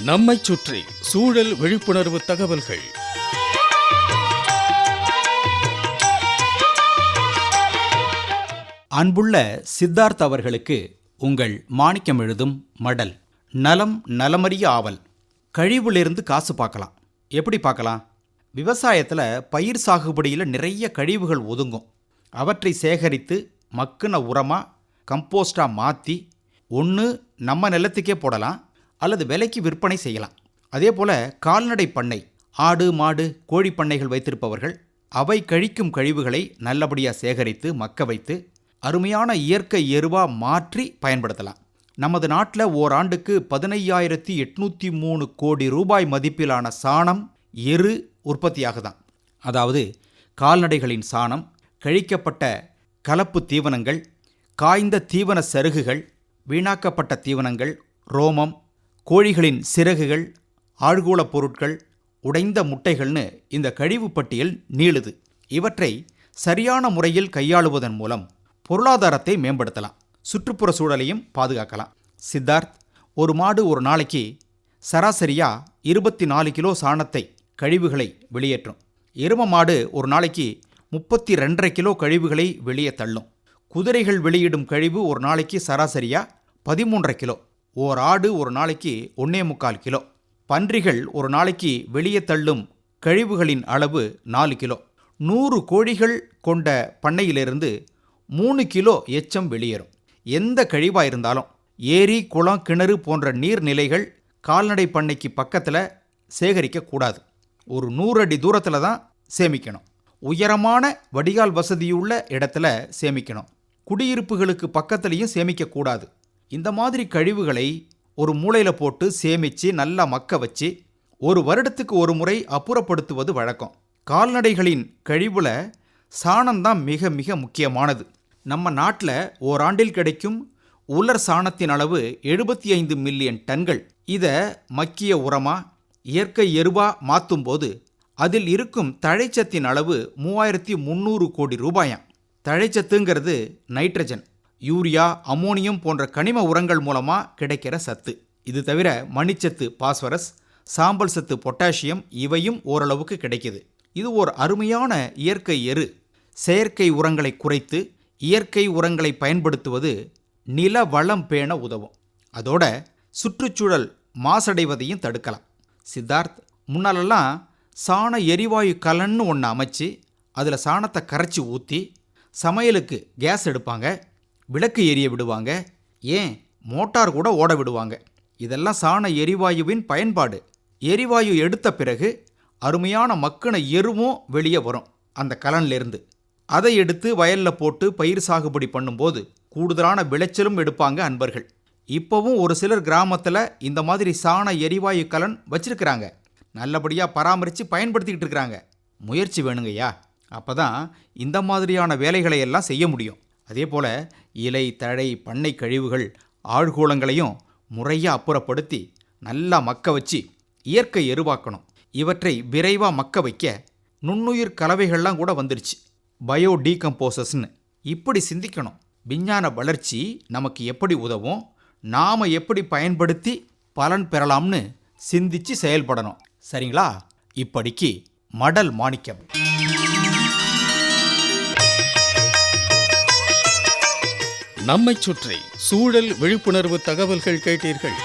நம்மைச் சுற்றி சூழல் விழிப்புணர்வு தகவல்கள். அன்புள்ள சித்தார்த் அவர்களுக்கு உங்கள் மாணிக்கம் எழுதும் மடல். நலம் நலமறிய ஆவல். கழிவுலேருந்து காசு பார்க்கலாம். எப்படி பார்க்கலாம்? விவசாயத்தில் பயிர் சாகுபடியில் நிறைய கழிவுகள் ஒதுங்கும். அவற்றை சேகரித்து மக்குன உரமாக கம்போஸ்டாக மாற்றி ஒன்று நம்ம நிலத்துக்கே போடலாம் அல்லது விலைக்கு விற்பனை செய்யலாம். அதே போல் கால்நடை பண்ணை, ஆடு மாடு கோழி பண்ணைகள் வைத்திருப்பவர்கள் அவை கழிக்கும் கழிவுகளை நல்லபடியாக சேகரித்து மக்க வைத்து அருமையான இயற்கை எருவாக மாற்றி பயன்படுத்தலாம். நமது நாட்டில் ஓராண்டுக்கு 15,803 கோடி ரூபாய் மதிப்பிலான சாணம் எரு உற்பத்தியாகுதான். அதாவது கால்நடைகளின் சாணம், கழிக்கப்பட்ட கலப்பு தீவனங்கள், காய்ந்த தீவன சருகுகள், வீணாக்கப்பட்ட தீவனங்கள், ரோமம், கோழிகளின் சிறகுகள், ஆழ்கூளப் பொருட்கள், உடைந்த முட்டைகள்னு இந்த கழிவு பட்டியல் நீளுது. இவற்றை சரியான முறையில் கையாளுவதன் மூலம் பொருளாதாரத்தை மேம்படுத்தலாம், சுற்றுப்புற சூழலையும் பாதுகாக்கலாம். சித்தார்த், ஒரு மாடு ஒரு நாளைக்கு சராசரியாக 24 கிலோ சாணத்தை கழிவுகளை வெளியேற்றும். எரும மாடு ஒரு நாளைக்கு 32.5 கிலோ கழிவுகளை வெளியே தள்ளும். குதிரைகள் வெளியிடும் கழிவு ஒரு நாளைக்கு சராசரியாக 13.5 கிலோ. ஓர் ஆடு ஒரு நாளைக்கு 1.25 கிலோ. பன்றிகள் ஒரு நாளைக்கு வெளியே தள்ளும் கழிவுகளின் அளவு 4 கிலோ. 100 கோழிகள் கொண்ட பண்ணையிலிருந்து 3 கிலோ எச்சம் வெளியேறும். எந்த கழிவாக இருந்தாலும் ஏரி, குளம், கிணறு போன்ற நீர்நிலைகள் கால்நடை பண்ணைக்கு பக்கத்தில் சேகரிக்கக்கூடாது. ஒரு 100 அடி தூரத்தில் தான் சேமிக்கணும். உயரமான வடிகால் வசதியுள்ள இடத்துல சேமிக்கணும். குடியிருப்புகளுக்கு பக்கத்துலேயும் சேமிக்கக்கூடாது. இந்த மாதிரி கழிவுகளை ஒரு மூலையில் போட்டு சேமித்து நல்லா மக்க வச்சு ஒரு வருடத்துக்கு ஒரு முறை அப்புறப்படுத்துவது வழக்கம். கால்நடைகளின் கழிவுல சாணம்தான் மிக மிக முக்கியமானது. நம்ம நாட்டில் ஓராண்டில் கிடைக்கும் உலர் சாணத்தின் அளவு 75 மில்லியன் டன்கள். இதை மக்கிய உரமாக இயற்கை எருவாக மாற்றும் போது அதில் இருக்கும் தழைச்சத்தின் அளவு 3,300 கோடி ரூபாயாம். தழைச்சத்துங்கிறது நைட்ரஜன், யூரியா, அமோனியம் போன்ற கனிம உரங்கள் மூலமாக கிடைக்கிற சத்து. இது தவிர மணிச்சத்து பாஸ்பரஸ், சாம்பல் சத்து பொட்டாசியம் இவையும் ஓரளவுக்கு கிடைக்கிது. இது ஒரு அருமையான இயற்கை எரு. செயற்கை உரங்களை குறைத்து இயற்கை உரங்களை பயன்படுத்துவது நில வளம் பேண உதவும். அதோட சுற்றுச்சூழல் மாசடைவதையும் தடுக்கலாம். சித்தார்த், முன்னாலெல்லாம் சாண எரிவாயு கலன்னு ஒன்று அமைச்சு அதில் சாணத்தை கரைச்சி ஊற்றி சமையலுக்கு கேஸ் எடுப்பாங்க, விளக்கு எரிய விடுவாங்க, ஏன் மோட்டார் கூட ஓட விடுவாங்க. இதெல்லாம் சாண எரிவாயுவின் பயன்பாடு. எரிவாயு எடுத்த பிறகு அருமையான மக்கின எருவும் வெளியே வரும் அந்த கலன்லேருந்து. அதை எடுத்து வயலில் போட்டு பயிர் சாகுபடி பண்ணும்போது கூடுதலான விளைச்சலும் எடுப்பாங்க அன்பர்கள். இப்போவும் ஒரு சிலர் கிராமத்தில் இந்த மாதிரி சாண எரிவாயு கலன் வச்சிருக்கிறாங்க. நல்லபடியாக பராமரித்து பயன்படுத்திக்கிட்டு இருக்கிறாங்க. முயற்சி வேணுங்கய்யா. அப்போ தான் இந்த மாதிரியான வேலைகளை எல்லாம் செய்ய முடியும். அதே போல் இலை, தழை, பண்ணை கழிவுகள், ஆழ்கூளங்களையும் முறையாக அப்புறப்படுத்தி நல்லா மக்க வச்சு இயற்கை எருவாக்கணும். இவற்றை விரைவாக மக்க வைக்க நுண்ணுயிர் கலவைகள்லாம் கூட வந்துருச்சு, பயோ டீகம்போசஸ்ன்னு. இப்படி சிந்திக்கணும். விஞ்ஞான வளர்ச்சி நமக்கு எப்படி உதவும், நாம் எப்படி பயன்படுத்தி பலன் பெறலாம்னு சிந்திச்சு செயல்படணும். சரிங்களா? இப்படிக்கு மடல் மாணிக்கம். நம்மைச் சுற்றி சூழல் விழிப்புணர்வு தகவல்கள் கேட்டீர்கள்.